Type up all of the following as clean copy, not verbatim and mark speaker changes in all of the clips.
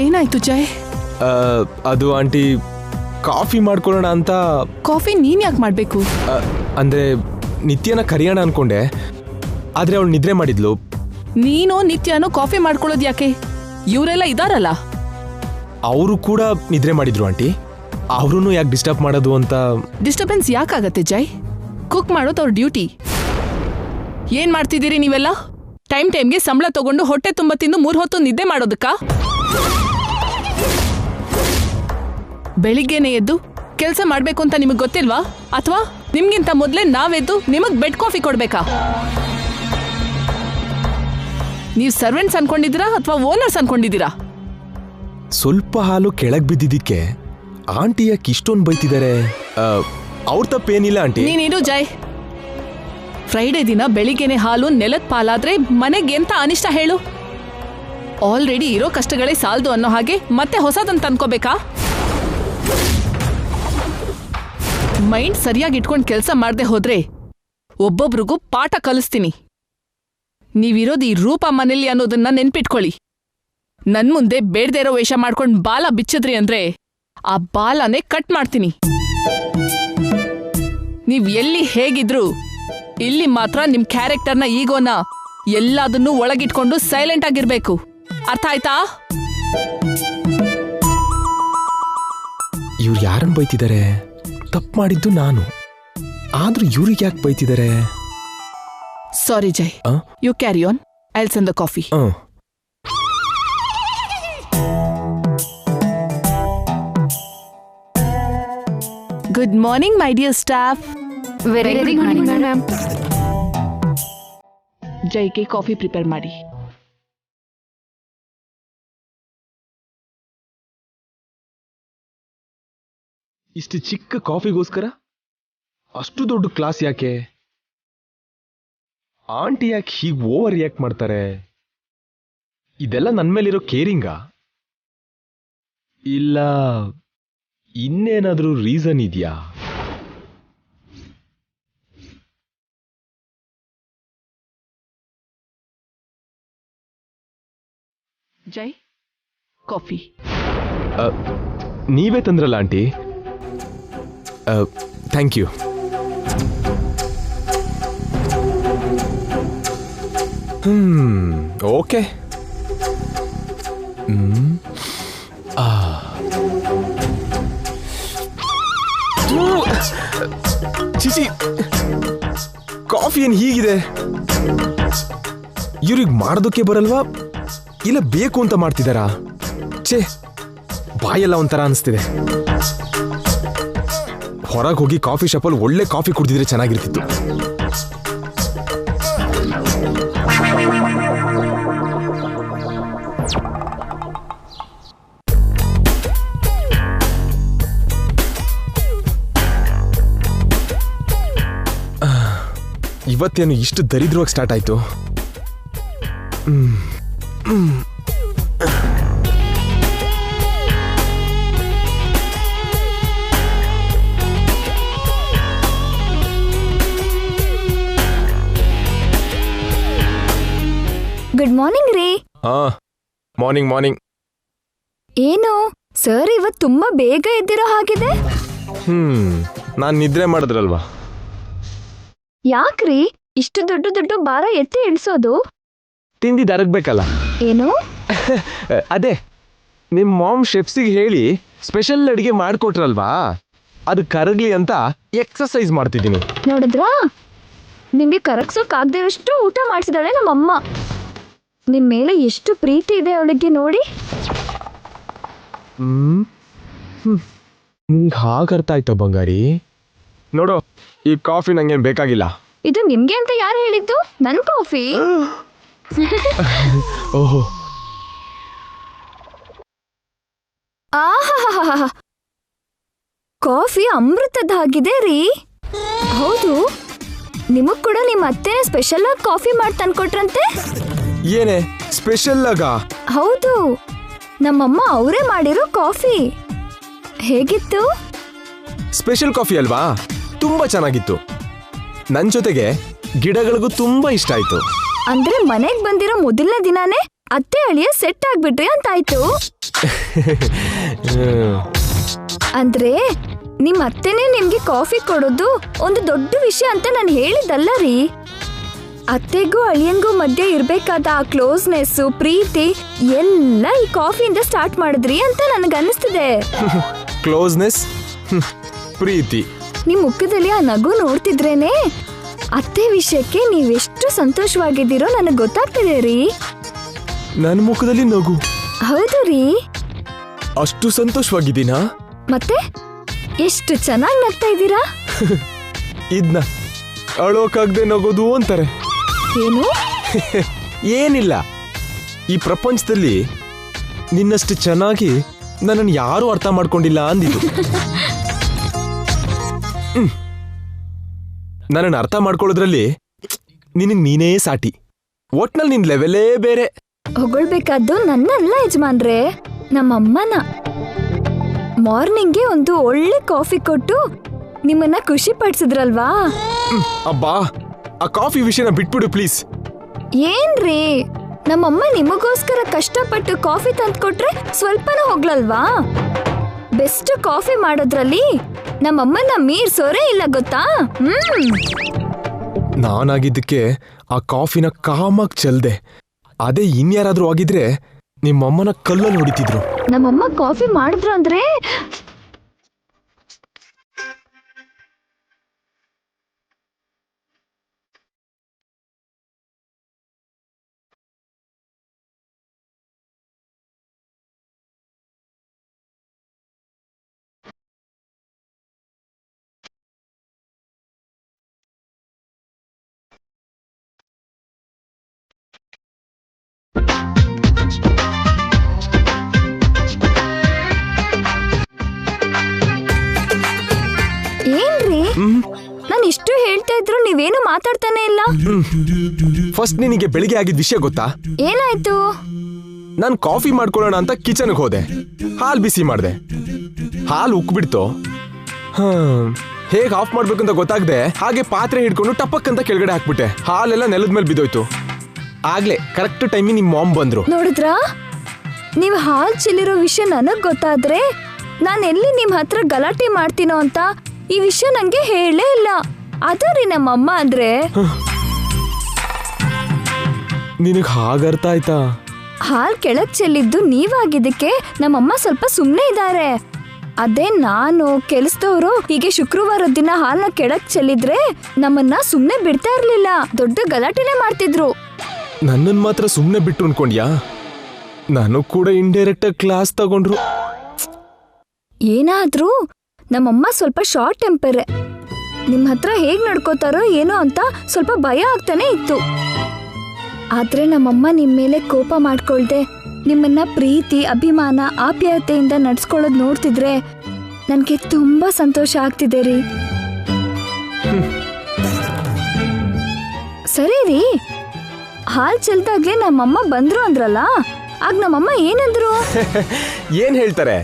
Speaker 1: ಏನಾಯ್ತು ಜಯ್?
Speaker 2: ಅದು aunty coffee ಮಾಡ್ಕೊಳ್ಳೋಣ ಅಂತ.
Speaker 1: ಕಾಫಿ ನೀನ್ ಯಾಕೆ ಮಾಡ್ಬೇಕು?
Speaker 2: ಅಂದ್ರೆ ನಿತ್ಯನ ಕರಿಯೋಣ ಅನ್ಕೊಂಡೆ, ಆದ್ರೆ ಅವಳು ನಿದ್ರೆ ಮಾಡಿದ್ಲು.
Speaker 1: ನೀನು ನಿತ್ಯನೂ ಕಾಫಿ ಮಾಡ್ಕೊಳ್ಳೋದು ಯಾಕೆ? ಇವರೆಲ್ಲ ಇದಾರಲ್ಲ.
Speaker 2: ಅವರು ಕೂಡ ನಿದ್ರೆ ಮಾಡಿದ್ರು ಆಂಟಿ, ಅವ್ರೂ ಯಾಕೆ ಡಿಸ್ಟರ್ಬ್ ಮಾಡೋದು ಅಂತ.
Speaker 1: ಡಿಸ್ಟರ್ಬೆನ್ಸ್ ಯಾಕಾಗತ್ತೆ ಜಯ್? ಕುಕ್ ಮಾಡೋದು ಅವ್ರ ಡ್ಯೂಟಿ. ಏನ್ ಮಾಡ್ತಿದ್ದೀರಿ ನೀವೆಲ್ಲ? ಟೈಮ್ಗೆ ಸಂಬಳ ತಗೊಂಡು ಹೊಟ್ಟೆ ತುಂಬ ತಿಂದು 3 ಹೊತ್ತು ನಿದ್ದೆ ಮಾಡೋದಕ್ಕ? ಬೆಳಿಗ್ಗೆನೆ ಎದ್ದು ಕೆಲಸ ಮಾಡ್ಬೇಕು ಅಂತ ನಿಮಗ್ ಗೊತ್ತಿಲ್ವಾ? ಅಥವಾ ನಿಮ್ಗಿಂತ ಮೊದ್ಲೇ ನಾವೆದ್ದು ನಿಮಗ್ ಬೆಡ್ ಕಾಫಿ ಕೊಡ್ಬೇಕಾ? ನೀವು ಸರ್ವೆಂಟ್ಸ್ ಅನ್ಕೊಂಡಿದ್ದೀರಾ ಅಥವಾ ಓನರ್ಸ್ ಅನ್ಕೊಂಡಿದ್ದೀರಾ?
Speaker 2: ಸ್ವಲ್ಪ ಹಾಲು ಕೆಳಗ್ ಬಿದ್ದಿದ್ದಕ್ಕೆ ಆಂಟಿ ಯಾಕೆ ಇಷ್ಟೊಂದು ಬೈತಿದ್ದಾರೆ? ಅವ್ರ ತಪ್ಪೇನಿಲ್ಲ ಆಂಟಿ.
Speaker 1: ನೀನಿರು ಜಯ್. ಫ್ರೈಡೇ ದಿನ ಬೆಳಿಗ್ಗೆನೆ ಹಾಲು ನೆಲದ ಪಾಲಾದ್ರೆ ಮನೆಗೆ ಎಂತ ಅನಿಷ್ಟ ಹೇಳು? ಆಲ್ರೆಡಿ ಇರೋ ಕಷ್ಟಗಳೇ ಸಾಲ್ದು ಅನ್ನೋ ಹಾಗೆ ಮತ್ತೆ ಹೊಸದನ್ನು ತಂದ್ಕೋಬೇಕಾ? ಮೈಂಡ್ ಸರಿಯಾಗಿ ಇಟ್ಕೊಂಡು ಕೆಲಸ ಮಾಡದೆ ಹೋದ್ರೆ ಒಬ್ಬೊಬ್ರಿಗೂ ಪಾಠ ಕಲಿಸ್ತೀನಿ. ನೀವಿರೋದು ಈ ರೂಪ ಮನೇಲಿ ಅನ್ನೋದನ್ನ ನೆನ್ಪಿಟ್ಕೊಳ್ಳಿ. ನನ್ ಮುಂದೆ ಬೇಡದೇ ಇರೋ ವೇಷ ಮಾಡ್ಕೊಂಡು ಬಾಲ ಬಿಚ್ಚಿದ್ರಿ ಅಂದ್ರೆ ಆ ಬಾಲನೇ ಕಟ್ ಮಾಡ್ತೀನಿ. ನೀವ್ ಎಲ್ಲಿ ಹೇಗಿದ್ರು ಇಲ್ಲಿ ಮಾತ್ರ ನಿಮ್ ಕ್ಯಾರೆಕ್ಟರ್ನ ಈಗೋನ ಎಲ್ಲದನ್ನೂ ಒಳಗಿಟ್ಕೊಂಡು ಸೈಲೆಂಟ್ ಆಗಿರ್ಬೇಕು. ಅರ್ಥ ಆಯ್ತಾ?
Speaker 2: ಇವ್ರು ಯಾರನ್ನು ಬೈತಿದ್ದಾರೆ? ತಪ್ಪು ಮಾಡಿದ್ದು ನಾನು, ಆದ್ರೂ ಇವ್ರಿಗೆ ಯಾಕೆ ಬೈತಿದ್ದಾರೆ?
Speaker 1: Sorry Jay, you carry on. I will send the coffee. Good morning my dear staff.
Speaker 3: Very good morning madam.
Speaker 1: ಜೈಗೆ ಕಾಫಿ ಪ್ರಿಪೇರ್ ಮಾಡಿ.
Speaker 2: ಇಷ್ಟು ಚಿಕ್ಕ ಕಾಫಿಗೋಸ್ಕರ ಅಷ್ಟು ದೊಡ್ಡ ಕ್ಲಾಸ್ ಯಾಕೆ? ಆಂಟಿ ಯಾಕೆ ಹೀಗೆ ಓವರ್ ರಿಯಾಕ್ಟ್ ಮಾಡ್ತಾರೆ? ಇದೆಲ್ಲ ನನ್ನ ಮೇಲಿರೋ ಕೇರಿಂಗಾ? ಇಲ್ಲ ಇನ್ನೇನಾದ್ರೂ ರೀಸನ್ ಇದೆಯಾ?
Speaker 1: ಜೈ, ಕಾಫಿ.
Speaker 2: ನೀವೇ ತಂದ್ರಲ್ಲ ಆಂಟಿ? Thank you. ಓಕೆ. ಚಿಚಿ, ಕಾಫಿ ಏನು ಹೀಗಿದೆ? ಇವ್ರಿಗೆ ಮಾಡೋದಕ್ಕೆ ಬರಲ್ವಾ ಇಲ್ಲ ಬೇಕು ಅಂತ ಮಾಡ್ತಿದ್ದಾರಾ? ಛೇ, ಬಾಯೆಲ್ಲ ಒಂಥರ ಅನಿಸ್ತಿದೆ. ಹೊರಗೆ ಹೋಗಿ ಕಾಫಿ ಶಾಪಲ್ಲಿ ಒಳ್ಳೆ ಕಾಫಿ ಕುಡಿದಿದ್ರೆ ಚೆನ್ನಾಗಿರ್ತಿತ್ತು. ಇವತ್ತೇನು ಇಷ್ಟು ದರಿದ್ರವಾಗಿ ಸ್ಟಾರ್ಟ್ ಆಯ್ತು?
Speaker 3: ಗುಡ್ ಮಾರ್ನಿಂಗ್ ರೀ.
Speaker 2: Morning morning.
Speaker 3: ಏನು ಸರ್ ಇವತ್ತು ತುಂಬಾ ಬೇಗ ಎದ್ದಿರೋ ಹಾಗಿದೆ?
Speaker 2: ನಾನು ನಿದ್ರೆ ಮಾಡಿದ್ರಲ್ವಾ.
Speaker 3: ಯಾಕ್ರಿ ಇಷ್ಟು ದೊಡ್ಡ ದೊಡ್ಡ ಭಾರ ಎತ್ತಿ ಇಳಿಸೋದು?
Speaker 2: ತಿಂದಿದ್ದು ಅರಗಬೇಕಲ್ಲ.
Speaker 3: ಏನು?
Speaker 2: ಅದೇ ನಿಮ್ಮ ಮಾಮ್ ಶೆಫ್ಸಿಗೆ ಹೇಳಿ ಸ್ಪೆಷಲ್ ಅಡಿಗೆ ಮಾಡಿಕೊಟ್ರಲ್ವಾ, ಅದು ಕರಗ್ಲಿ ಅಂತ ಎಕ್ಸರ್ಸೈಸ್ ಮಾಡ್ತಿದ್ದೀನಿ.
Speaker 3: ನೋಡಿದ್ರಾ, ನಿಮ್ಗೆ ಕರಗ್ಸೋಕಾಗ್ದಿರೋಷ್ಟು ಊಟ ಮಾಡಿಸಿದಾಳೆ ನಮ್ಮಮ್ಮ. ನಿಮ್ ಮೇಲೆ ಎಷ್ಟು ಪ್ರೀತಿ ಇದೆ ಅವಳಿಗೆ ನೋಡಿ.
Speaker 2: ನಿಂಗೆ ಹಾಗೆ ಅರ್ಥ ಆಯ್ತಾ ಬಂಗಾರಿ? ನೋಡು, ಈ ಕಾಫಿ ನಂಗೇನು ಬೇಕಾಗಿಲ್ಲ.
Speaker 3: ಇದು ನಿಮ್ಗೆ ಅಂತ ಯಾರು ಹೇಳಿದ್ದು? ನನ್ ಕಾಫಿ.
Speaker 2: ಓಹೋ,
Speaker 3: ಆಹಾ, ಕಾಫಿ ಅಮೃತದಾಗಿದೆ ರೀ. ಹೌದು, ನಿಮಗ್ ಕೂಡ ನಿಮ್ಮ ಅತ್ತೆನೇ ಸ್ಪೆಷಲ್ ಆಗಿ ಕಾಫಿ ಮಾಡಿ ತಂದ್ಕೊಟ್ರಂತೆ.
Speaker 2: ಏನೇ ಸ್ಪೆಷಲ್ ಆಗ?
Speaker 3: ಹೌದು, ನಮ್ಮಮ್ಮ ಅವರೇ ಮಾಡಿರೋ ಕಾಫಿ. ಹೇಗಿತ್ತು?
Speaker 2: ಸ್ಪೆಷಲ್ ಕಾಫಿ ಅಲ್ವಾ? ತುಂಬಾ ಚೆನ್ನಾಗಿತ್ತು. ನನ್ ಜೊತೆಗೆ ಗಿಡಗಳಿಗೂ ತುಂಬಾ ಇಷ್ಟ ಆಯ್ತು.
Speaker 3: ಅಂದ್ರೆ ಮನೆಗ್ ಬಂದಿರೋ ಮೊದಲನೇ ದಿನಾನೇ ಅತ್ತೆ ಅಳಿಯ ಸೆಟ್ ಆಗ್ಬಿಟ್ರಿ ಅಂತಾಯ್ತು. ಅಂದ್ರೆ ನಿಮ್ ಅತ್ತೆನೇ ನಿಮ್ಗೆ ಕಾಫಿ ಕೊಡೋದು ಒಂದು ದೊಡ್ಡ ವಿಷಯ ಅಂತ ನಾನು ಹೇಳಿದ್ದಲ್ಲ ರೀ. ಅತ್ತೆಗೂ ಅಳಿಯಂಗೂ ಮಧ್ಯೆ ಇರ್ಬೇಕಾದ ಆ ಕ್ಲೋಸ್ನೆಸ್, ಪ್ರೀತಿ ಎಲ್ಲ ಈ ಕಾಫಿಯಿಂದ ಸ್ಟಾರ್ಟ್ ಮಾಡಿದ್ರಿ ಅಂತ ನನಗನ್ನಿಸ್ತಿದೆ.
Speaker 2: ಕ್ಲೋಸ್ನೆಸ್, ಪ್ರೀತಿ.
Speaker 3: ನಿಮ್ ಮುಖದಲ್ಲಿ ಆ ನಗು ನೋಡ್ತಿದ್ರೇನೆ ಅತ್ತೆ ವಿಷಯಕ್ಕೆ ನೀವೆಷ್ಟು ಸಂತೋಷವಾಗಿದ್ದೀರೋ ನನಗ್ ಗೊತ್ತಾಗ್ತಿದೆ ರೀ.
Speaker 2: ನನ್ನ ಮುಖದಲ್ಲಿ ನಗು?
Speaker 3: ಹೌದು ರೀ.
Speaker 2: ಅಷ್ಟು ಸಂತೋಷವಾಗಿದ್ದೀನಾ?
Speaker 3: ಮತ್ತೆ ಎಷ್ಟು ಚೆನ್ನಾಗಿ ನಗ್ತಾ ಇದ್ದೀರಾ.
Speaker 2: ಇದ್ನ ಅಳೋಕಾಗ್ದೆ ನಗೋದು ಅಂತಾರೆ.
Speaker 3: ಏನು?
Speaker 2: ಏನಿಲ್ಲ, ಈ ಪ್ರಪಂಚದಲ್ಲಿ ನಿನ್ನಷ್ಟು ಚೆನ್ನಾಗಿ ನನ್ನನ್ನು ಯಾರೂ ಅರ್ಥ ಮಾಡ್ಕೊಂಡಿಲ್ಲ ಅಂದಿದ್ದು. ನನ್ನನ್ನು ಅರ್ಥ ಮಾಡ್ಕೊಳ್ಳೋದ್ರಲ್ಲಿ ನಿನಗೆ ನೀನೇ ಸಾಟಿ. ಒಟ್ನಲ್ಲಿ ನಿನ್ ಲೆವೆಲೇ ಬೇರೆ.
Speaker 3: ಹೊಗಳ್ಬೇಕಾದ್ದು ನನ್ನಲ್ಲ ಯಜಮಾನ್ರೆ, ನಮ್ಮಮ್ಮನ. ಮಾರ್ನಿಂಗ್ಗೆ ಒಂದು ಒಳ್ಳೆ ಕಾಫಿ ಕೊಟ್ಟು ನಿಮ್ಮನ್ನ ಖುಷಿ ಪಡಿಸಿದ್ರಲ್ವಾ.
Speaker 2: ಅಬ್ಬಾ, ಆ ಕಾಫಿ ವಿಷಯನ ಬಿಟ್ಬಿಡು ಪ್ಲೀಸ್.
Speaker 3: ಏನ್ರಿ, ನಮ್ಮಮ್ಮ ನಿಮಗೋಸ್ಕರ ಕಷ್ಟಪಟ್ಟು ಕಾಫಿ ತಂದ್ಕೊಟ್ರೆ ಸ್ವಲ್ಪನೂ ಹೋಗ್ಲಲ್ವಾ? ಬೆಸ್ಟ್ ಕಾಫಿ ಮಾಡೋದ್ರಲ್ಲಿ ನಮ್ಮಮ್ಮನ ಮೀರ್ಸೋರೇ ಇಲ್ಲ ಗೊತ್ತಾ.
Speaker 2: ನಾನಾಗಿದ್ದಕ್ಕೆ ಆ ಕಾಫಿನ ಕಾಮಾಗ್ ಚೆಲ್ದೆ. ಅದೇ ಇನ್ಯಾರಾದ್ರೂ ಆಗಿದ್ರೆ ನಿಮ್ಮಮ್ಮನ ಕಲ್ಲಲ್ಲಿ ಹೊಡಿತಿದ್ರು.
Speaker 3: ನಮ್ಮಮ್ಮ ಕಾಫಿ ಮಾಡಿದ್ರು ಅಂದ್ರೆ ಏನ್ರಿ, ನಾನು ಇಷ್ಟು ಹೇಳ್ತಾ ಇದ್ರು ನೀವೇನು ಮಾತಾಡ್ತಾನೆ ಇಲ್ಲ.
Speaker 2: ಫಸ್ಟ್ ನಿನಗೆ ಬೆಳಿಗ್ಗೆ ಆಗಿದ್ ವಿಷಯ ಗೊತ್ತಾ?
Speaker 3: ಏನಾಯ್ತು?
Speaker 2: ನಾನು ಕಾಫಿ ಮಾಡ್ಕೊಳ್ಳೋಣ ಅಂತ ಕಿಚನ್ಗೆ ಹೋದೆ. ಹಾಲು ಬಿಸಿ ಮಾಡಿದೆ. ಹಾಲು ಉಕ್ಬಿಡ್ತು. ಹೇಗೆ ಆಫ್ ಮಾಡ್ಬೇಕು ಅಂತ ಗೊತ್ತಾಗದೆ ಹಾಗೆ ಪಾತ್ರೆ ಹಿಡ್ಕೊಂಡು ಟಪಕ್ ಅಂತ ಕೆಳಗಡೆ ಹಾಕ್ಬಿಟ್ಟೆ. ಹಾಲೆಲ್ಲ ನೆಲದ ಮೇಲೆ ಬಿದ್ದೋಯ್ತು. ಆಗ್ಲೇ ಕರೆಕ್ಟ್ ಟೈಮಿಗೆ ನಿಮ್ಮ ಮಾಮ್ ಬಂದ್ರು.
Speaker 3: ನೋಡಿದ್ರಾ, ನೀವು ಹಾಲ್ ಚೆಲ್ಲಿರೋ ವಿಷಯ ನನಗ್ ಗೊತ್ತಾದ್ರೆ ನಾನು ಎಲ್ಲಿ ನಿಮ್ ಹತ್ರ ಗಲಾಟೆ ಮಾಡ್ತೀನೋ ಅಂತ ಈ ವಿಷಯ ನಂಗೆ ಹೇಳೇ ಇಲ್ಲ. ಅದರಿ ನಮ್ಮಮ್ಮ ಅಂದ್ರೆ.
Speaker 2: ನಿನಗ್ ಹಾಗರ್ಥ ಆಯ್ತಾ?
Speaker 3: ಹಾಲ್ ಕೆಳಗ್ ಚೆಲ್ಲಿದ್ದು ನೀವಾಗಿದ್ದಕ್ಕೆ ನಮ್ಮಮ್ಮ ಸ್ವಲ್ಪ ಸುಮ್ನೆ ಇದ್ದಾರೆ. ಅದೇ ನಾನು ಕೆಲಸದವರು ಹೀಗೆ ಶುಕ್ರವಾರದ ದಿನ ಹಾಲ್ನ ಕೆಳಗ್ ಚೆಲ್ಲಿದ್ರೆ ನಮ್ಮನ್ನ ಸುಮ್ನೆ ಬಿಡ್ತಾ ಇರ್ಲಿಲ್ಲ, ದೊಡ್ಡ ಗಲಾಟೆನೆ ಮಾಡ್ತಿದ್ರು.
Speaker 2: ನನ್ನನ್ ಮಾತ್ರ ಸುಮ್ನೆ ಬಿಟ್ಟು ಅನ್ಕೊಂಡ್ಯಾ? ನಾನು ಕೂಡ ಇಂಡೈರೆಕ್ಟ್ ಆಗಿ ಕ್ಲಾಸ್ ತಗೊಂಡ್ರು.
Speaker 3: ಏನಾದ್ರೂ ನಮ್ಮಮ್ಮ ಸ್ವಲ್ಪ ಶಾರ್ಟ್ ಟೆಂಪರ್. ನಿಮ್ ಹತ್ರ ಹೇಗ್ ನಡ್ಕೋತಾರೋ ಏನೋ ಅಂತ ಸ್ವಲ್ಪ ಭಯ ಆಗ್ತಾನೆ ಇತ್ತು. ಆದ್ರೆ ನಮ್ಮಮ್ಮ ನಿಮ್ ಮೇಲೆ ಕೋಪ ಮಾಡ್ಕೊಳ್ದೆ ನಿಮ್ಮನ್ನ ಪ್ರೀತಿ, ಅಭಿಮಾನ, ಆಪ್ಯಾಯತೆಯಿಂದ ನಡ್ಸ್ಕೊಳ್ಳೋದ್ ನೋಡ್ತಿದ್ರೆ ನನ್ಗೆ ತುಂಬಾ ಸಂತೋಷ ಆಗ್ತಿದೆ ರೀ. ಸರಿ ರೀ, ಹಾಲ್ ಚೆಲ್ದಾಗ್ಲೇ ನಮ್ಮಮ್ಮ ಬಂದ್ರು ಅಂದ್ರಲ್ಲ, ಆಗ ನಮ್ಮಮ್ಮ ಏನಂದ್ರು?
Speaker 2: ಏನ್ ಹೇಳ್ತಾರೆ?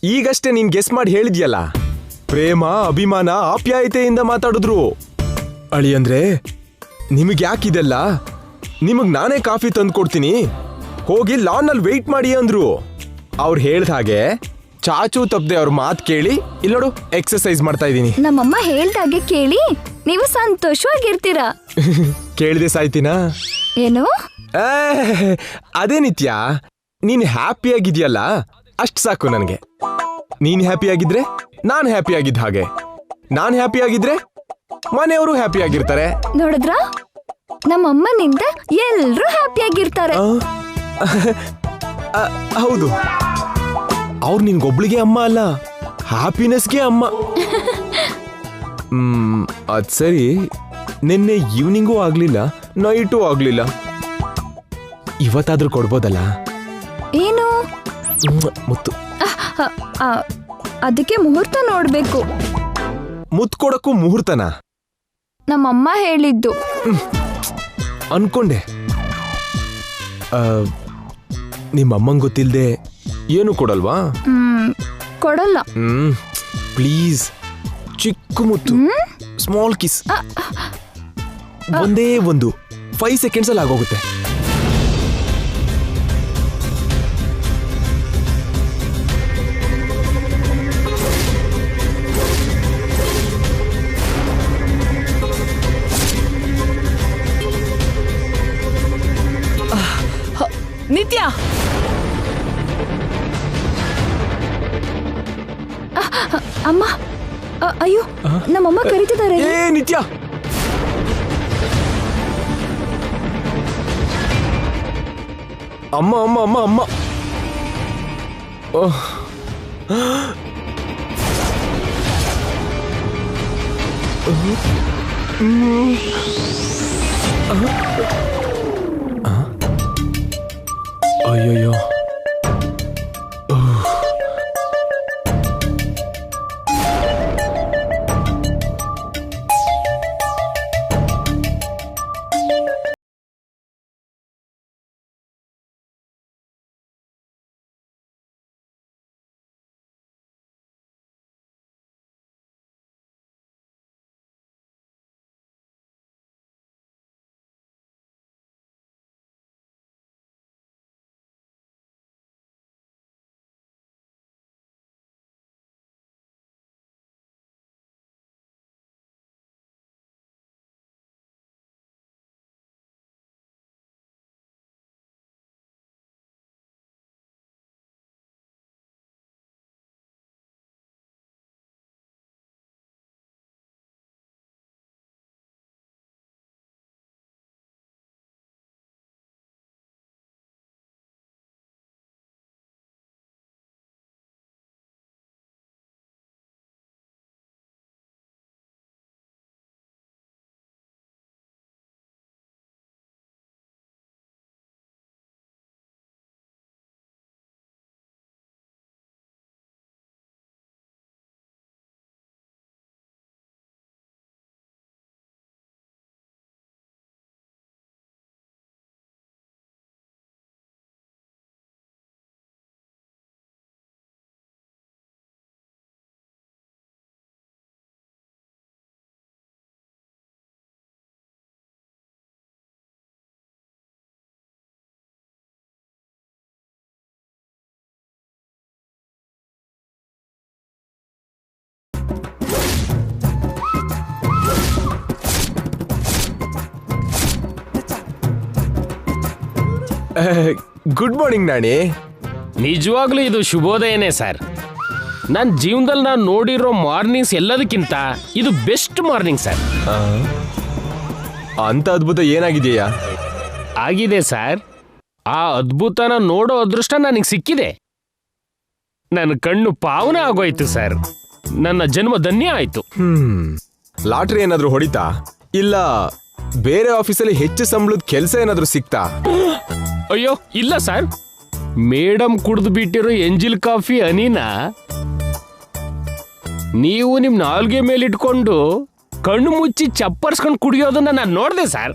Speaker 2: ಈಗಷ್ಟೇ ನೀನ್ ಗೆಸ್ ಮಾಡಿ ಹೇಳಿದ್ಯಲ್ಲ, ಪ್ರೇಮ, ಅಭಿಮಾನ, ಆಪ್ಯಾಯತೆಯಿಂದ ಮಾತಾಡಿದ್ರು. ಅಳಿ ಅಂದ್ರೆ ನಿಮಗ್ ಯಾಕಿದೆಲ್ಲ? ನಿಮಗ್ ನಾನೇ ಕಾಫಿ ತಂದು ಕೊಡ್ತೀನಿ, ಹೋಗಿ ಲಾನ್ನಲ್ಲಿ ವೆಯ್ಟ್ ಮಾಡಿ ಅಂದ್ರು. ಅವ್ರು ಹೇಳ್ದ ಹಾಗೆ ಚಾಚು ತಪ್ಪದೆ ಅವ್ರ ಮಾತು ಕೇಳಿ ಇಲ್ಲಿ ನೋಡು ಎಕ್ಸರ್ಸೈಸ್ ಮಾಡ್ತಾ ಇದ್ದೀನಿ.
Speaker 3: ನಮ್ಮಮ್ಮ ಹೇಳ್ದಾಗೆ ಕೇಳಿ ನೀವು ಸಂತೋಷವಾಗಿರ್ತೀರಾ.
Speaker 2: ಕೇಳಿದೆ ಸಾಯ್ತೀನಾ?
Speaker 3: ಏನು?
Speaker 2: ಅದೇ ನಿತ್ಯ, ನೀನ್ ಹ್ಯಾಪಿಯಾಗಿದ್ಯಲ್ಲ ಅಷ್ಟು ಸಾಕು ನನಗೆ. ನೀನ್ ಹ್ಯಾಪಿ ಆಗಿದ್ರೆ ನಾನ್ ಹ್ಯಾಪಿ ಆಗಿದ್ದ ಹಾಗೆ, ನಾನ್ ಹ್ಯಾಪಿ ಆಗಿದ್ರೆ ಮನೆಯವರು ಹ್ಯಾಪಿ ಆಗಿರ್ತಾರೆ.
Speaker 3: ನೋಡಿದ್ರಾ, ನಮ್ಮಮ್ಮನಿಂದ ಎಲ್ರೂ ಹ್ಯಾಪಿಯಾಗಿರ್ತಾರೆ.
Speaker 2: ಹೌದು, ಅವ್ರು ನಿನ್ಗೊಬ್ಳಿಗೆ ಅಮ್ಮ ಅಲ್ಲ, ಹ್ಯಾಪಿನೆಸ್ಗೆ ಅಮ್ಮ. ಅದ್ ಸರಿ, ನಿನ್ನೆ ಈವ್ನಿಂಗೂ ಆಗ್ಲಿಲ್ಲ, ನೈಟೂ ಆಗ್ಲಿಲ್ಲ. ಇವತ್ತಾದ್ರೂ ಕೊಡ್ಬೋದಲ್ಲ?
Speaker 3: ಏನು?
Speaker 2: ಮುತ್ತು.
Speaker 3: ಅದಕ್ಕೆ ಮುಹೂರ್ತ ನೋಡ್ಬೇಕು.
Speaker 2: ಮುತ್ತು ಕೊಡಕ್ಕೂ ಮುಹೂರ್ತನ?
Speaker 3: ನಮ್ಮಮ್ಮ ಹೇಳಿದ್ದು.
Speaker 2: ಅನ್ಕೊಂಡೆ. ನಿಮ್ಮಮ್ಮಂಗ್ ಗೊತ್ತಿಲ್ದೆ ಏನು ಕೊಡಲ್ವಾ?
Speaker 3: ಕೊಡಲ್ಲ.
Speaker 2: ಪ್ಲೀಸ್, ಚಿಕ್ಕ ಮುತ್ತು, ಸ್ಮಾಲ್ ಕಿಸ್. ಒಂದೇ ಒಂದು 5 ಸೆಕೆಂಡ್ಸ್ ಅಲ್ಲಿ ಆಗೋಗುತ್ತೆ.
Speaker 1: ನಿತ್ಯ,
Speaker 3: ಅಮ್ಮ, ಅಯ್ಯೋ, ನಮ್ಮಮ್ಮ ಕರೀತಿದ್ದಾರೆ.
Speaker 2: ಏ ನಿತ್ಯ, ಅಮ್ಮ ಅಮ್ಮ ಅಮ್ಮ ಅಮ್ಮ. ಓಹ್, ಅಯ್ಯಯ್ಯೋ. Good morning Nani.
Speaker 4: ನಿಜವಾಗ್ಲೂ ಇದು ಶುಭೋದಯನೇ ಸರ್. ನನ್ನ ಜೀವನದಲ್ಲಿ ನಾನು ನೋಡಿರೋ ಮಾರ್ನಿಂಗ್ಸ್ ಎಲ್ಲದಕ್ಕಿಂತ ಇದು ಬೆಸ್ಟ್ ಮಾರ್ನಿಂಗ್ ಸರ್.
Speaker 2: ಅಂತ ಅದ್ಭುತ ಏನಾಗಿದೆಯಾ?
Speaker 4: ಆಗಿದೆ ಸರ್. ಆ ಅದ್ಭುತನ ನೋಡೋ ಅದೃಷ್ಟ ನನಗೆ ಸಿಕ್ಕಿದೆ. ನನ್ನ ಕಣ್ಣು ಪಾವನ ಆಗೋಯ್ತು ಸರ್. ನನ್ನ ಜನ್ಮ ಧನ್ಯ ಆಯ್ತು.
Speaker 2: ಲಾಟ್ರಿ ಏನಾದ್ರೂ ಹೊಡಿತಾ? ಇಲ್ಲ ಬೇರೆ ಆಫೀಸಲ್ಲಿ ಹೆಚ್ಚು ಸಂಬಳದ ಕೆಲಸ ಏನಾದ್ರೂ ಸಿಕ್ತಾ?
Speaker 4: ಅಯ್ಯೋ ಇಲ್ಲ ಸರ್. ಮೇಡಮ್ ಕುಡ್ದು ಬಿಟ್ಟಿರೋ ಎಂಜಿಲ್ ಕಾಫಿ ಹನಿನ ನೀವು ನಿಮ್ ನಾಲ್ಗೆ ಮೇಲಿಟ್ಕೊಂಡು ಕಣ್ಣು ಮುಚ್ಚಿ ಚಪ್ಪರ್ಸ್ಕೊಂಡು ಕುಡಿಯೋದನ್ನ ನಾನು ನೋಡ್ದೆ ಸರ್.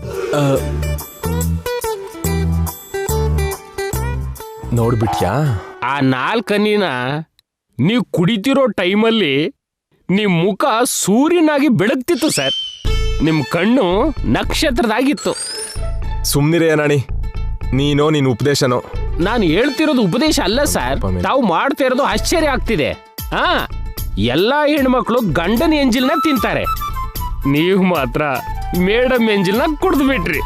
Speaker 2: ನೋಡ್ಬಿಟ್ಯಾ?
Speaker 4: ಆ 4 ಹನಿನ ನೀವು ಕುಡಿತಿರೋ ಟೈಮಲ್ಲಿ ನಿಮ್ ಮುಖ ಸೂರ್ಯನಾಗಿ ಬೆಳಗ್ತಿತ್ತು ಸರ್. ನಿಮ್ ಕಣ್ಣು ನಕ್ಷತ್ರದಾಗಿತ್ತು.
Speaker 2: ಸುಮ್ನಿರೇ ನಾಣಿ, ನೀನೋ ನಿನ್ ಉಪದೇಶನೋ.
Speaker 4: ನಾನು ಹೇಳ್ತಿರೋದು ಉಪದೇಶ ಅಲ್ಲ ಸರ್. ತಾವು ಮಾಡ್ತಾ ಇರೋದು ಆಶ್ಚರ್ಯ ಆಗ್ತಿದೆ. ಎಲ್ಲಾ ಹೆಣ್ಮಕ್ಳು ಗಂಡನ ಎಂಜಿಲ್ನ ತಿಂತಾರೆ, ನೀವು ಮಾತ್ರ ಮೇಡಮ್ ಎಂಜಿಲ್ನ ಕುಡ್ದು ಬಿಟ್ರಿ.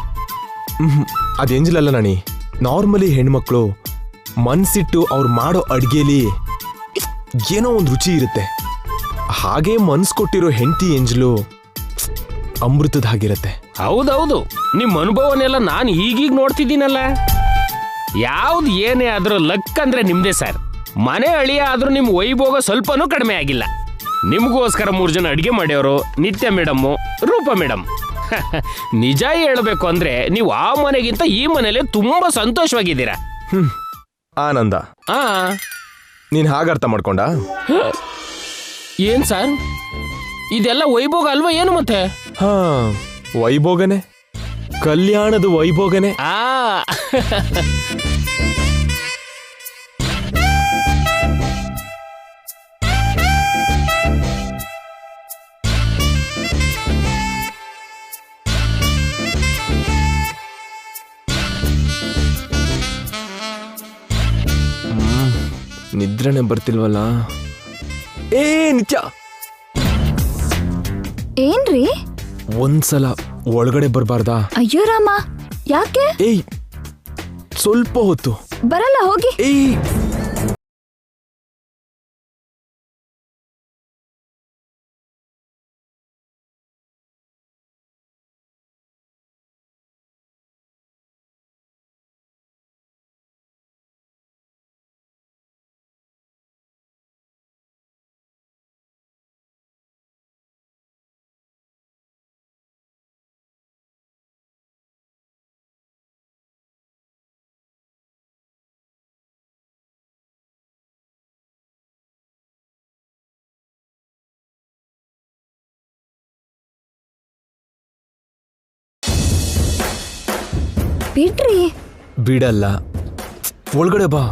Speaker 2: ಅದ್ ಎಂಜಿಲ್ ಅಲ್ಲ ನಾಣಿ. ನಾರ್ಮಲಿ ಹೆಣ್ಮಕ್ಳು ಮನ್ಸಿಟ್ಟು ಅವ್ರು ಮಾಡೋ ಅಡ್ಗೆಲಿ ಏನೋ ಒಂದು ರುಚಿ ಇರುತ್ತೆ. ಹಾಗೆ ಮನ್ಸ್ ಕೊಟ್ಟಿರೋ ಹೆಂಡತಿ ಎಂಜಲು ಅಮೃತದ ಹಾಗಿರತ್ತೆ.
Speaker 4: ಹೌದೌದು, ನಿಮ್ಮ ಅನುಭವನೆಲ್ಲ ನಾನು ಈಗೀಗ ನೋಡ್ತಿದ್ದೀನಲ್ಲ. ಯಾವ್ದು ಏನೇ ಆದ್ರೂ ಲಕ್ ಅಂದ್ರೆ ನಿಮ್ದೇ ಸರ್. ಮನೆ ಅಳಿಯ ಆದ್ರೂ ನಿಮ್ ವೈಭೋಗ ಸ್ವಲ್ಪನೂ ಕಡಿಮೆ ಆಗಿಲ್ಲ. ನಿಮ್ಗೋಸ್ಕರ 3 ಜನ ಅಡಿಗೆ ಮಾಡ್ಯವರು, ನಿತ್ಯ ಮೇಡಮ್ಮು, ರೂಪ ಮೇಡಮ್. ನಿಜ ಹೇಳ್ಬೇಕು ಅಂದ್ರೆ ನೀವು ಆ ಮನೆಗಿಂತ ಈ ಮನೇಲಿ ತುಂಬಾ ಸಂತೋಷವಾಗಿದ್ದೀರಾ.
Speaker 2: ಆನಂದ,
Speaker 4: ಆ
Speaker 2: ನೀನ್ ಹಾಗರ್ಥ ಮಾಡ್ಕೊಂಡ?
Speaker 4: ಏನ್ ಸರ್ ಇದೆಲ್ಲ ವೈಭೋಗ ಅಲ್ವಾ ಏನು ಮತ್ತೆ?
Speaker 2: ಹಾ, ವೈಭೋಗನೆ, ಕಲ್ಯಾಣದ ವೈಭೋಗನೆ.
Speaker 4: ಆ
Speaker 2: ನಿದ್ರೆನೆ ಬರ್ತಿಲ್ವಲ್ಲ. ನಿತ್ಯ,
Speaker 3: ಏನ್ರಿ?
Speaker 2: ಒಂದ್ಸಲ ಒಳಗಡೆ ಬರ್ಬಾರ್ದಾ?
Speaker 3: ಅಯ್ಯೋ ರಾಮ, ಯಾಕೆ?
Speaker 2: ಸ್ವಲ್ಪ ಹೊತ್ತು
Speaker 3: ಬರಲ್ಲ, ಹೋಗಿ. ಬಿಡ್ರಿ.
Speaker 2: ಬಿಡಲ್ಲ, ಒಳಗಡೆ ಬಾ.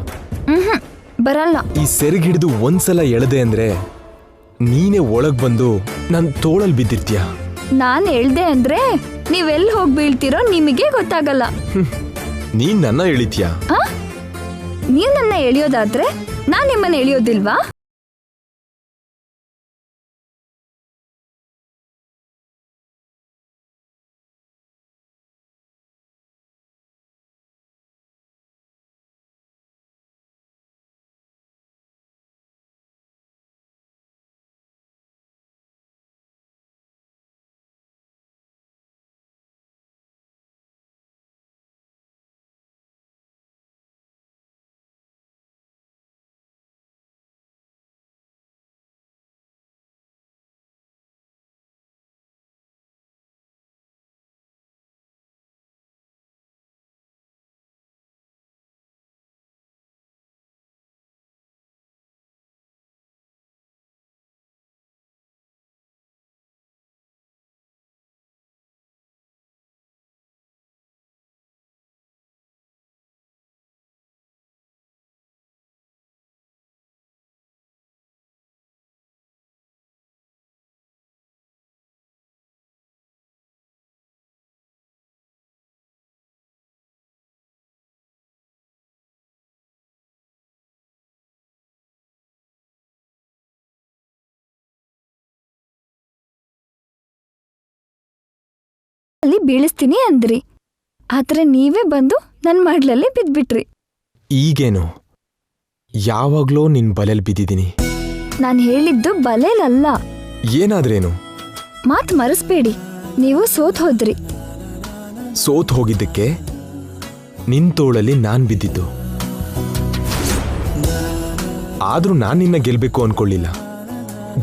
Speaker 3: ಬರಲ್ಲ.
Speaker 2: ಈ ಸೆರಗ್ ಹಿಡಿದು ಒಂದ್ಸಲ ಎಳೆದೆ ಅಂದ್ರೆ ನೀನೇ ಒಳಗ್ ಬಂದು ನನ್ ತೋಳಲ್ ಬಿದ್ದಿರ್ತೀಯ.
Speaker 3: ನಾನ್ ಹೇಳ್ದೆ ಅಂದ್ರೆ ನೀವೆಲ್ಲಿ ಹೋಗಿ ಬೀಳ್ತಿರೋ ನಿಮಗೆ ಗೊತ್ತಾಗಲ್ಲ.
Speaker 2: ನೀನ್ ನನ್ನ ಎಳಿತೀಯ?
Speaker 3: ನೀವ್ ನನ್ನ ಎಳಿಯೋದಾದ್ರೆ ನಾನ್ ನಿಮ್ಮನ್ನ ಎಳಿಯೋದಿಲ್ವಾ? ಅಲ್ಲಿ ಬೀಳಿಸ್ತೀನಿ ಅಂದ್ರಿ, ಆದ್ರೆ ನೀವೇ ಬಂದು ನನ್ ಮಾಡ್ಲಲ್ಲಿ ಬಿದ್ಬಿಟ್ರಿ.
Speaker 2: ಈಗೇನು? ಯಾವಾಗ್ಲೋ ನಿನ್ ಬಲೆಲ್ ಬಿದ್ದಿದ್ದೀನಿ.
Speaker 3: ನಾನ್ ಹೇಳಿದ್ದು ಬಲೇಲಲ್ಲ.
Speaker 2: ಏನಾದ್ರೇನು?
Speaker 3: ಮಾತ್ ಮರೆಸ್ಬೇಡಿ, ನೀವು ಸೋತ್ ಹೋದ್ರಿ.
Speaker 2: ಸೋತ್ ಹೋಗಿದ್ದಕ್ಕೆ ನಿನ್ ತೋಳಲ್ಲಿ ನಾನ್ ಬಿದ್ದಿದ್ದು. ಆದ್ರೂ ನಾನ್ ನಿನ್ನ ಗೆಲ್ಬೇಕು ಅನ್ಕೊಳ್ಳಿಲ್ಲ,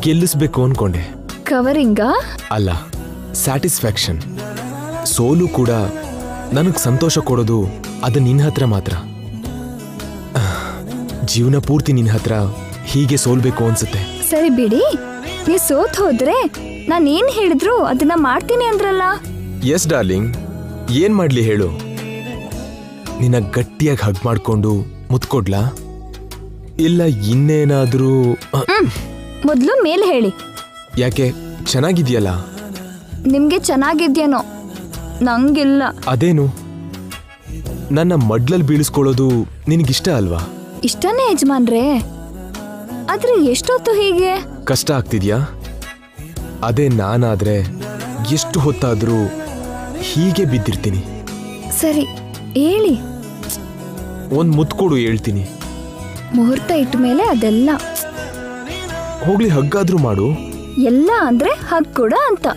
Speaker 2: ಗೆಲ್ಲಿಸ್ಬೇಕು ಅನ್ಕೊಂಡೆ.
Speaker 3: ಕವರಿಂಗಾ?
Speaker 2: ಅಲ್ಲ, ಸ್ಯಾಟಿಸ್ಫ್ಯಾಕ್ಷನ್. ಸೋಲು ಕೂಡ ನನಗ್ ಸಂತೋಷ ಕೊಡೋದು ಅದು ನಿನ್ನ ಹತ್ರ ಮಾತ್ರ. ಜೀವನ ಪೂರ್ತಿ ನಿನ್ನ ಹತ್ರ ಹೀಗೆ ಸೋಲ್ಬೇಕು ಅನ್ಸುತ್ತೆ.
Speaker 3: ಸರಿ ಬಿಡಿ, ನೀವ್ ಸೋತ್ ಹೋದ್ರೆ ನಾನ್ ಏನ್ ಹೇಳಿದ್ರು ಅದನ್ನ ಮಾಡ್ತೀನಿ ಅಂದ್ರಲ್ಲ.
Speaker 2: ಎಸ್ ಡಾರ್ಲಿಂಗ್, ಏನ್ ಮಾಡ್ಲಿ ಹೇಳು? ನಿನ್ನ ಗಟ್ಟಿಯಾಗಿ ಹಗ್ ಮಾಡ್ಕೊಂಡು ಮುತ್ಕೊಡ್ಲಾ, ಇಲ್ಲ ಇನ್ನೇನಾದ್ರೂ?
Speaker 3: ಮೊದ್ಲು ಮೇಲ್ ಹೇಳಿ.
Speaker 2: ಯಾಕೆ, ಚೆನ್ನಾಗಿದ್ಯಲ್ಲ?
Speaker 3: ನಿಮ್ಗೆ ಚೆನ್ನಾಗಿದ್ಯೇನೋ, ನಂಗಿಲ್ಲ.
Speaker 2: ಅದೇನು, ನನ್ನ ಮಡ್ಲಲ್ಲಿ ಬೀಳಿಸ್ಕೊಳ್ಳೋದು ನಿನಗಿಷ್ಟ ಅಲ್ವಾ?
Speaker 3: ಇಷ್ಟನೇ ಯಜಮಾನ್ರೇ, ಆದ್ರೆ ಎಷ್ಟೊತ್ತು ಹೀಗೆ?
Speaker 2: ಕಷ್ಟ ಆಗ್ತಿದ್ಯಾ? ಅದೇ ನಾನಾದ್ರೆ ಎಷ್ಟು ಹೊತ್ತಾದ್ರೂ ಹೀಗೆ ಬಿದ್ದಿರ್ತೀನಿ.
Speaker 3: ಸರಿ ಹೇಳಿ.
Speaker 2: ಒಂದ್ ಮುತ್ಕೊಡು, ಹೇಳ್ತೀನಿ.
Speaker 3: ಮುಹೂರ್ತ ಇಟ್ಟ ಮೇಲೆ ಅದೆಲ್ಲ.
Speaker 2: ಹೋಗ್ಲಿ ಹಗ್ಗಾದ್ರೂ ಮಾಡು.
Speaker 3: ಎಲ್ಲ ಅಂದ್ರೆ ಹಗ್ ಕೂಡ ಅಂತ.